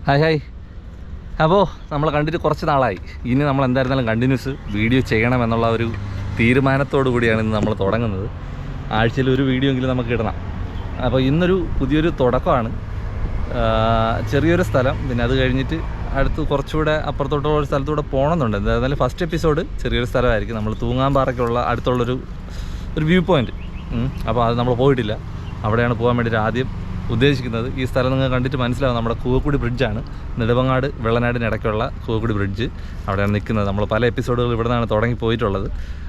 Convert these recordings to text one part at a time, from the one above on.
Hi hi. അപ്പോൾ നമ്മൾ കണ്ടിട്ട് കുറച്ച് നാളായി. ഇനി നമ്മൾ എന്തായിരുന്നാലും കണ്ടിന്യൂസ് വീഡിയോ ചെയ്യണമെന്നുള്ള ഒരു തീരുമാനത്തോടു കൂടിയാണ് ഇന്ന് നമ്മൾ തുടങ്ങുന്നത്. ആഴ്ചയിൽ ഒരു വീഡിയോ എങ്കിലും നമുക്ക് ഇടണം. അപ്പോൾ ഇന്നൊരു പുതിയൊരു തുടക്കമാണ്. ചെറിയൊരു സ്ഥലം, പിന്നെ അത് കഴിഞ്ഞിട്ട് അടുത്ത് കുറച്ചുകൂടെ അപ്പുറത്തോട്ടുള്ള ഒരു സ്ഥലത്തൂടെ പോകണമെന്നുണ്ട്. എന്തായാലും ഫസ്റ്റ് എപ്പിസോഡ് ചെറിയൊരു സ്ഥലമായിരിക്കും. നമ്മൾ തൂങ്ങാമ്പാറയ്ക്കുള്ള അടുത്തുള്ളൊരു വ്യൂ പോയിൻറ്റ്. അപ്പോൾ അത് നമ്മൾ പോയിട്ടില്ല. അവിടെയാണ് പോകാൻ വേണ്ടിയിട്ട് ആദ്യം ഉദ്ദേശിക്കുന്നത്. ഈ സ്ഥലം നിങ്ങൾ കണ്ടിട്ട് മനസ്സിലാവും, നമ്മുടെ കൂവക്കുടി ബ്രിഡ്ജാണ്. നെടുമങ്ങാട് വെള്ളനാടിനിടയ്ക്കുള്ള കൂവക്കുടി ബ്രിഡ്ജ് അവിടെയാണ് നിൽക്കുന്നത്. നമ്മൾ പല എപ്പിസോഡുകൾ ഇവിടെ നിന്നാണ് തുടങ്ങി പോയിട്ടുള്ളത്.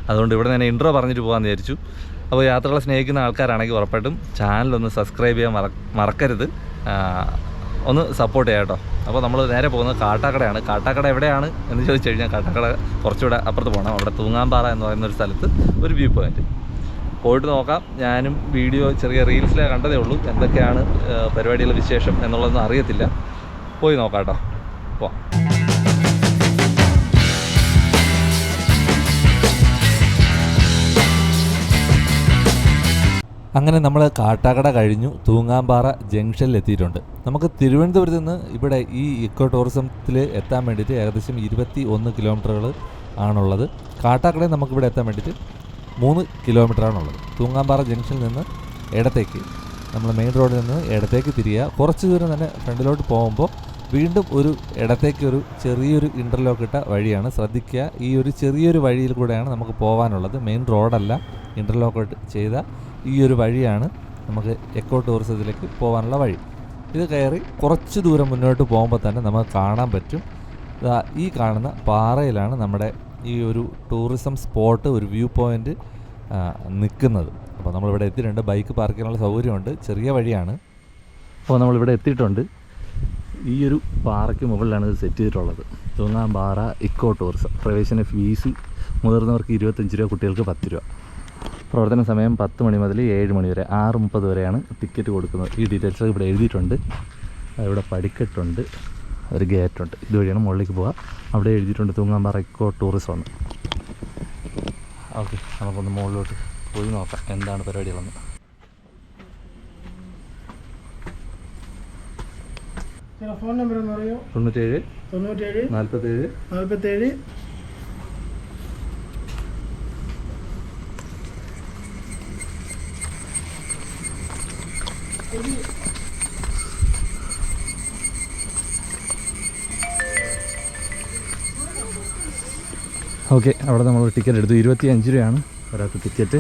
അതുകൊണ്ട് ഇവിടെ തന്നെ ഇൻട്രോ പറഞ്ഞിട്ട് പോകാമെന്ന് വിചാരിച്ചു. അപ്പോൾ യാത്രകളെ സ്നേഹിക്കുന്ന ആൾക്കാരാണെങ്കിൽ ഉറപ്പായിട്ടും ചാനലൊന്ന് സബ്സ്ക്രൈബ് ചെയ്യാൻ മറക്കരുത്. ഒന്ന് സപ്പോർട്ട് ചെയ്യാം കേട്ടോ. അപ്പോൾ നമ്മൾ നേരെ പോകുന്നത് കാട്ടാക്കടയാണ്. കാട്ടാക്കട എവിടെയാണ് എന്ന് ചോദിച്ചു കഴിഞ്ഞാൽ കാട്ടാക്കട കുറച്ചുകൂടെ അപ്പുറത്ത് പോകണം. അവിടെ തൂങ്ങാമ്പാറ എന്ന് പറയുന്നൊരു സ്ഥലത്ത് ഒരു വ്യൂ പോയിൻറ്റ് പോയിട്ട് നോക്കാം. ഞാനും വീഡിയോ ചെറിയ റീൽസിലേ കണ്ടതേ ഉള്ളൂ. എന്തൊക്കെയാണ് പരിപാടികളുടെ വിശേഷം എന്നുള്ളതൊന്നും അറിയത്തില്ല. പോയി നോക്കാം കേട്ടോ. പോവാം. അങ്ങനെ നമ്മൾ കാട്ടാക്കട കഴിഞ്ഞു തൂങ്ങാമ്പാറ ജംഗ്ഷനിൽ എത്തിയിട്ടുണ്ട്. നമുക്ക് തിരുവനന്തപുരത്ത് നിന്ന് ഇവിടെ ഈ ഇക്കോ ടൂറിസത്തിൽ എത്താൻ വേണ്ടിയിട്ട് ഏകദേശം 21 കിലോമീറ്ററുകൾ ആണുള്ളത്. കാട്ടാക്കടയിൽ നമുക്കിവിടെ എത്താൻ വേണ്ടിയിട്ട് 3 കിലോമീറ്ററാണുള്ളത്. തൂങ്ങാമ്പാറ ജംഗ്ഷനിൽ നിന്ന് ഇടത്തേക്ക്, നമ്മൾ മെയിൻ റോഡിൽ നിന്ന് ഇടത്തേക്ക് തിരിയുക. കുറച്ച് ദൂരം തന്നെ ഫ്രണ്ടിലോട്ട് പോകുമ്പോൾ വീണ്ടും ഒരു ഇടത്തേക്ക് ചെറിയൊരു ഇൻ്റർലോക്ക് ഇട്ട വഴിയാണ്. ശ്രദ്ധിക്കുക, ഈ ഒരു ചെറിയൊരു വഴിയിൽ കൂടെയാണ് നമുക്ക് പോകാനുള്ളത്. മെയിൻ റോഡല്ല, ഇൻ്റർലോക്ക് ചെയ്ത ഈ ഒരു വഴിയാണ് നമുക്ക് എക്കോ ടൂറിസത്തിലേക്ക് പോകാനുള്ള വഴി. ഇത് കയറി കുറച്ച് ദൂരം മുന്നോട്ട് പോകുമ്പോൾ തന്നെ നമുക്ക് കാണാൻ പറ്റും, ഈ കാണുന്ന പാറയിലാണ് നമ്മുടെ ഈ ഒരു ടൂറിസം സ്പോട്ട്, ഒരു വ്യൂ പോയിൻ്റ് നിൽക്കുന്നത്. അപ്പോൾ നമ്മളിവിടെ എത്തിയിട്ടുണ്ട്. ബൈക്ക് പാർക്ക് ചെയ്യാനുള്ള സൗകര്യമുണ്ട്. ചെറിയ വഴിയാണ്. അപ്പോൾ നമ്മളിവിടെ എത്തിയിട്ടുണ്ട്. ഈ ഒരു പാറയ്ക്ക് മുകളിലാണ് ഇത് സെറ്റ് ചെയ്തിട്ടുള്ളത്. Thoongampara eco tourism. പ്രവേശന ഫീസ് മുതിർന്നവർക്ക് 25 രൂപ, കുട്ടികൾക്ക് 10 രൂപ. പ്രവർത്തന സമയം 10 മണി മുതൽ 7 മണി വരെ, 6:30 വരെയാണ് ടിക്കറ്റ് കൊടുക്കുന്നത്. ഈ ഡീറ്റെയിൽസ് ഇവിടെ എഴുതിയിട്ടുണ്ട്. ഇവിടെ പടിക്കെട്ടുണ്ട്, ഒരു ഗേറ്റുണ്ട്. ഇതുവഴിയാണ് മുകളിലേക്ക് പോവുക. അവിടെ എഴുതിയിട്ടുണ്ട് തൂങ്ങാമ്പാറ ഇക്കോ ടൂറിസം എന്ന്. ഓക്കെ, നമുക്കൊന്ന് മുകളിലോട്ട് പോയി നോക്കാം എന്താണ് പരിപാടികളെന്ന്. ഫോൺ നമ്പർ എന്ന് പറയൂ. 97 47 47. ഓക്കെ, അവിടെ നമ്മൾ ടിക്കറ്റ് എടുത്തു. 25 രൂപയാണ് ഒരാൾക്ക് ടിക്കറ്റ്.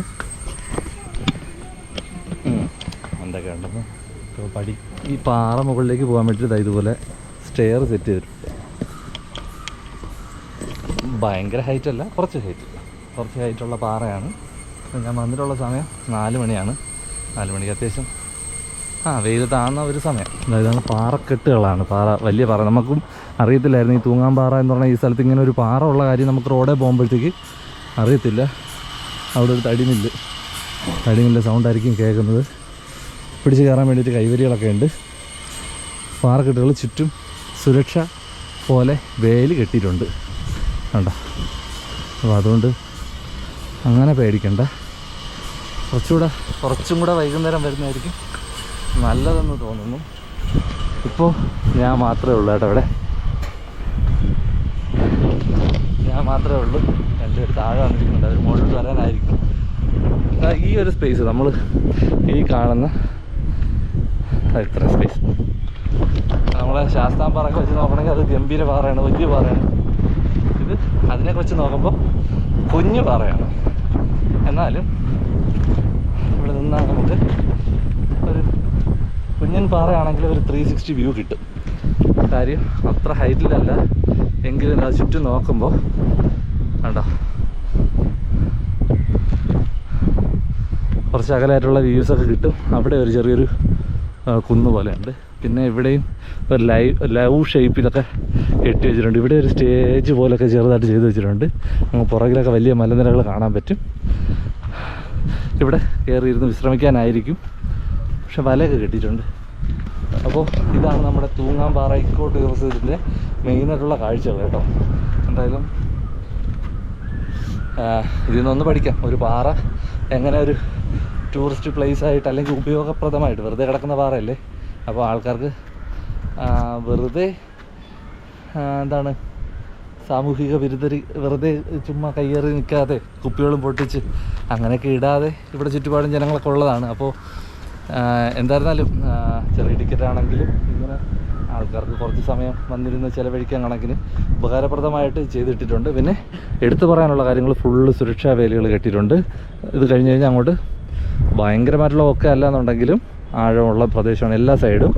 എന്തൊക്കെ ഉണ്ടെന്ന് പടി. ഈ പാറ മുകളിലേക്ക് പോകാൻ വേണ്ടിയിട്ട് ഇതുപോലെ സ്റ്റെയർ സെറ്റ് ചെയ്തിട്ടുണ്ട്. ഭയങ്കര ഹൈറ്റ് അല്ല, കുറച്ച് ഹൈറ്റുള്ള പാറയാണ്. ഞാൻ വന്നിട്ടുള്ള സമയം 4 മണിയാണ്. 4 മണിക്ക് അത്യാവശ്യം വെയിൽ താഴ്ന്ന ഒരു സമയം. അതായത് പാറക്കെട്ടുകളാണ്. വലിയ പാറ. നമുക്കും അറിയത്തില്ലായിരുന്നു ഈ തൂങ്ങാമ്പാറ എന്ന് പറഞ്ഞാൽ ഈ സ്ഥലത്ത് ഇങ്ങനെ ഒരു പാറ ഉള്ള കാര്യം. നമുക്ക് റോഡിൽ പോകുമ്പോഴത്തേക്ക് അറിയത്തില്ല. അവിടെ ഒരു തടിമില്ല സൗണ്ടായിരിക്കും കേൾക്കുന്നത്. പിടിച്ച് കയറാൻ വേണ്ടിയിട്ട് കൈവരികളൊക്കെ ഉണ്ട്. പാറക്കെട്ടുകൾ ചുറ്റും സുരക്ഷ പോലെ വേലി കെട്ടിയിട്ടുണ്ട് കണ്ടോ. അപ്പോൾ അതുകൊണ്ട് അങ്ങനെ പേടിക്കണ്ട. കുറച്ചും കൂടെ വൈകുന്നേരം വരുന്നതായിരിക്കും നല്ലതെന്ന് തോന്നുന്നു. ഇപ്പോൾ ഞാൻ മാത്രമേ ഉള്ളൂ കേട്ടോ ഇവിടെ. ഞാൻ മാത്രമേ ഉള്ളൂ. രണ്ടുപേർ താഴെ വന്നിരിക്കുന്നുണ്ട്. അവർ മുകളിലോട്ട് വരാനായിരിക്കും. ഈ ഒരു സ്പേസ്, നമ്മൾ ഈ കാണുന്ന ഇത്ര സ്പേസ്, നമ്മളെ ശാസ്താംപാറയൊക്കെ വെച്ച് നോക്കണമെങ്കിൽ അത് ഗംഭീര പാറയാണ്, വലിയ പാറയാണ്. ഇത് അതിനെയൊക്കെ വെച്ച് നോക്കുമ്പോൾ കുഞ്ഞു പാറയാണ്. എന്നാലും ഇവിടെ നിന്നാൽ നമുക്ക് ഒരു കുഞ്ഞൻ പാറയാണെങ്കിൽ ഒരു 360 വ്യൂ കിട്ടും. കാര്യം അത്ര ഹൈറ്റിലല്ല എങ്കിലും അത് ചുറ്റും നോക്കുമ്പോൾ കണ്ടോ കുറച്ച് അകലായിട്ടുള്ള വ്യൂസൊക്കെ കിട്ടും. അവിടെ ഒരു ചെറിയൊരു കുന്ന് പോലെയുണ്ട്. പിന്നെ ഇവിടെയും ഒരു ലവ് ഷേപ്പിലൊക്കെ കെട്ടി വെച്ചിട്ടുണ്ട്. ഇവിടെ ഒരു സ്റ്റേജ് പോലൊക്കെ ചെറുതായിട്ട് ചെയ്ത് വെച്ചിട്ടുണ്ട്. അങ്ങ് പുറകിലൊക്കെ വലിയ മലനിരകൾ കാണാൻ പറ്റും. ഇവിടെ കയറിയിരുന്ന് വിശ്രമിക്കാനായിരിക്കും. പക്ഷെ വലയൊക്കെ കെട്ടിയിട്ടുണ്ട്. അപ്പോൾ ഇതാണ് നമ്മുടെ തൂങ്ങാമ്പാറ ഇക്കോ ടൂറിസത്തിൻ്റെ മെയിനായിട്ടുള്ള കാഴ്ചകൾ കേട്ടോ. എന്തായാലും ഇതിൽ നിന്നൊന്ന് പഠിക്കാം. ഒരു പാറ എങ്ങനെ ഒരു ടൂറിസ്റ്റ് പ്ലേസ് ആയിട്ട് അല്ലെങ്കിൽ ഉപയോഗപ്രദമായിട്ട്, വെറുതെ കിടക്കുന്ന പാറയല്ലേ, അപ്പോൾ ആൾക്കാർക്ക് വെറുതെ എന്താണ് സാമൂഹിക വിരുദ്ധരി വെറുതെ ചുമ്മാ കയ്യേറി നിൽക്കാതെ കുപ്പികളും പൊട്ടിച്ച് അങ്ങനെയൊക്കെ ഇടാതെ ഇവിടെ ചുറ്റുപാടും ജനങ്ങളൊക്കെ ഉള്ളതാണ്. അപ്പോൾ എന്തായിരുന്നാലും ചെറിയ ടിക്കറ്റ് ആണെങ്കിലും ഇങ്ങനെ ആൾക്കാർക്ക് കുറച്ച് സമയം വന്നിരുന്ന് ചിലവഴിക്കാൻ കണക്കിന് ഉപകാരപ്രദമായിട്ട് ചെയ്തിട്ടിട്ടുണ്ട്. പിന്നെ എടുത്തു പറയാനുള്ള കാര്യങ്ങൾ ഫുള്ള് സുരക്ഷാ വേലികൾ കെട്ടിയിട്ടുണ്ട്. ഇത് കഴിഞ്ഞ് കഴിഞ്ഞാൽ അങ്ങോട്ട് ഭയങ്കരമായിട്ടുള്ള ഒക്കെ അല്ലാന്നുണ്ടെങ്കിലും ആഴമുള്ള പ്രദേശമാണ് എല്ലാ സൈഡും.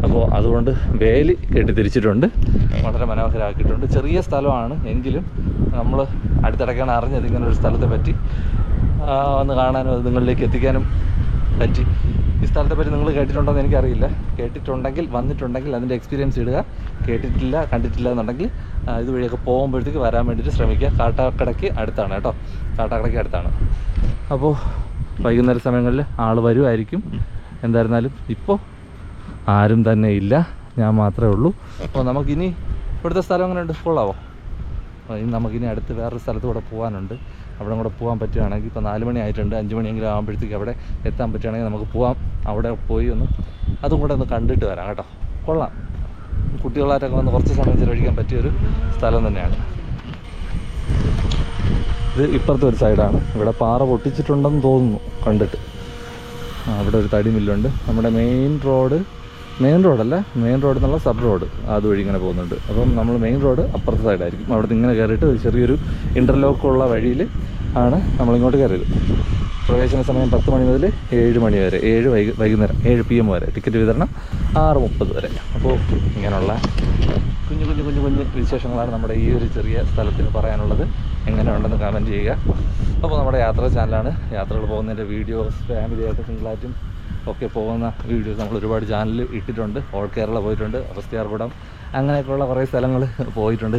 അപ്പോൾ അതുകൊണ്ട് വേലി കെട്ടി തിരിച്ചിട്ടുണ്ട്, വളരെ മനോഹരമാക്കിയിട്ടുണ്ട്. ചെറിയ സ്ഥലമാണ് എങ്കിലും നമ്മൾ അടുത്തിടയ്ക്കാണ് അറിഞ്ഞത് ഇങ്ങനെ ഒരു സ്ഥലത്തെ പറ്റി. ഒന്ന് കാണാനും അത് നിങ്ങളിലേക്ക് എത്തിക്കാനും പറ്റി. ഈ സ്ഥലത്തെ പറ്റി നിങ്ങൾ കേട്ടിട്ടുണ്ടോ എന്ന് എനിക്കറിയില്ല. കേട്ടിട്ടുണ്ടെങ്കിൽ വന്നിട്ടുണ്ടെങ്കിൽ അതിൻ്റെ എക്സ്പീരിയൻസ് ഇടുക. കേട്ടിട്ടില്ല കണ്ടിട്ടില്ല എന്നുണ്ടെങ്കിൽ ഇതുവഴിയൊക്കെ പോകുമ്പോഴത്തേക്ക് വരാൻ വേണ്ടിയിട്ട് ശ്രമിക്കുക. കാട്ടാക്കടയ്ക്ക് അടുത്താണ് കേട്ടോ, കാട്ടാക്കടയ്ക്ക് അടുത്താണ്. അപ്പോൾ വൈകുന്നേര സമയങ്ങളിൽ ആൾ വരുമായിരിക്കും. എന്തായിരുന്നാലും ഇപ്പോൾ ആരും തന്നെ ഇല്ല, ഞാൻ മാത്രമേ ഉള്ളൂ. അപ്പോൾ നമുക്കിനി ഇവിടുത്തെ സ്ഥലം അങ്ങനെ ഉണ്ട്, കൊള്ളാവോ? ഇനി നമുക്കിനി അടുത്ത് വേറൊരു സ്ഥലത്ത് കൂടെ പോകാനുണ്ട്. അവിടെ കൂടെ പോകാൻ പറ്റുകയാണെങ്കിൽ ഇപ്പോൾ 4 മണി ആയിട്ടുണ്ട്, 5 മണിയെങ്കിലും ആകുമ്പോഴത്തേക്ക് അവിടെ എത്താൻ പറ്റുകയാണെങ്കിൽ നമുക്ക് പോകാം. അവിടെ പോയി അതും കൂടെ ഒന്ന് കണ്ടിട്ട് വരാം കേട്ടോ. കൊള്ളാം, കുട്ടികളായിട്ടൊക്കെ വന്ന് കുറച്ച് സമയം ചിലവഴിക്കാൻ പറ്റിയൊരു സ്ഥലം തന്നെയാണ്. ഇത് ഇപ്പുറത്തെ ഒരു സൈഡാണ്. ഇവിടെ പാറ പൊട്ടിച്ചിട്ടുണ്ടെന്ന് തോന്നുന്നു കണ്ടിട്ട്. അവിടെ ഒരു തടി മില്ലുണ്ട്. നമ്മുടെ മെയിൻ റോഡ് എന്നുള്ള സബ് റോഡ് അതുവഴി ഇങ്ങനെ പോകുന്നുണ്ട്. അപ്പം നമ്മൾ മെയിൻ റോഡ് അപ്പുറത്തെ സൈഡായിരിക്കും. അവിടെ ഇങ്ങനെ കയറിയിട്ട് ചെറിയൊരു ഇൻ്റർലോക്കുള്ള വഴിയിൽ ആണ് നമ്മളിങ്ങോട്ട് കയറിയത്. പ്രവേശന സമയം 10 മണി മുതൽ 7 മണി വരെ, വൈകുന്നേരം 7 PM വരെ. ടിക്കറ്റ് വിതരണം 6:30 വരെ. അപ്പോൾ ഇങ്ങനെയുള്ള കുഞ്ഞു വിശേഷങ്ങളാണ് നമ്മുടെ ഈ ഒരു ചെറിയ സ്ഥലത്തിന് പറയാനുള്ളത്. എങ്ങനെയുണ്ടെന്ന് കമൻറ്റ് ചെയ്യുക. അപ്പോൾ നമ്മുടെ യാത്രാ ചാനലാണ്. യാത്രകൾ പോകുന്നതിൻ്റെ വീഡിയോസ്, ഫാമിലിയായിട്ട് സിംഗിളായിട്ടും ഒക്കെ പോകുന്ന വീഡിയോസ് നമ്മൾ ഒരുപാട് ചാനലിൽ ഇട്ടിട്ടുണ്ട്. ഓൾ കേരള പോയിട്ടുണ്ട്, അഗസ്ത്യാർകൂടം, അങ്ങനെയൊക്കെയുള്ള കുറേ സ്ഥലങ്ങൾ പോയിട്ടുണ്ട്.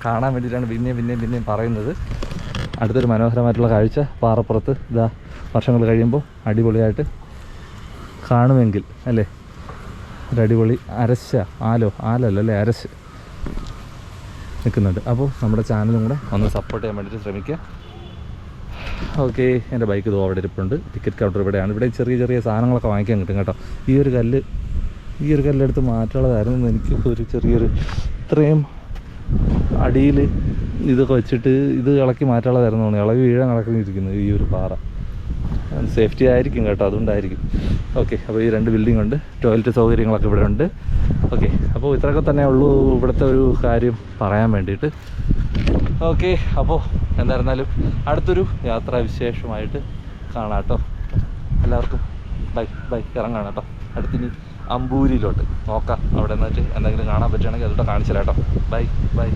കാണാൻ വേണ്ടിയിട്ടാണ് പിന്നെയും പറയുന്നത്. അടുത്തൊരു മനോഹരമായിട്ടുള്ള കാഴ്ച പാറപ്പുറത്ത് ഇതാ വർഷങ്ങൾ കഴിയുമ്പോൾ അടിപൊളിയായിട്ട് കാണുമെങ്കിൽ അല്ലേ, ഒരടിപൊളി ആലല്ലേ അരശ് നിൽക്കുന്നുണ്ട്. അപ്പോൾ നമ്മുടെ ചാനലും കൂടെ ഒന്ന് സപ്പോർട്ട് ചെയ്യാൻ വേണ്ടിയിട്ട് ശ്രമിക്കുക. ഓക്കെ, എൻ്റെ ബൈക്ക് ഇതോ അവിടെ ഇരിപ്പുണ്ട്. ടിക്കറ്റ് കൗണ്ടർ ഇവിടെയാണ്. ഇവിടെ ചെറിയ സാധനങ്ങളൊക്കെ വാങ്ങിക്കാൻ കിട്ടും കേട്ടോ. ഈ ഒരു കല്ലെടുത്ത് മാറ്റാനുള്ളതായിരുന്നു. എനിക്ക് ഒരു ചെറിയൊരു ഇത്രയും അടിയിൽ ഇതൊക്കെ വെച്ചിട്ട് ഇത് ഇളക്കി മാറ്റാനുള്ളതായിരുന്നു. ഇളകി വീഴാൻ കിടക്കിയിരിക്കുന്നത് ഈ ഒരു പാറ. സേഫ്റ്റി ആയിരിക്കും കേട്ടോ, അതുകൊണ്ടായിരിക്കും. ഓക്കെ, അപ്പോൾ ഈ 2 ബിൽഡിംഗ് ഉണ്ട്, ടോയ്ലറ്റ് സൗകര്യങ്ങളൊക്കെ ഇവിടെ ഉണ്ട്. ഓക്കെ, അപ്പോൾ ഇത്രയൊക്കെ തന്നെ ഉള്ളൂ ഇവിടുത്തെ ഒരു കാര്യം പറയാൻ വേണ്ടിയിട്ട്. ഓക്കെ, അപ്പോൾ എന്തായിരുന്നാലും അടുത്തൊരു യാത്രാവിശേഷമായിട്ട് കാണാം കേട്ടോ. എല്ലാവർക്കും ബൈ ഇറങ്ങാണ് കേട്ടോ. അടുത്തിനി അമ്പൂരിയിലോട്ട് നോക്കാം. അവിടെ നിന്നിട്ട് എന്തെങ്കിലും കാണാൻ പറ്റുകയാണെങ്കിൽ അതിലോട്ട് കാണിച്ചു തരാം കേട്ടോ. ബൈ.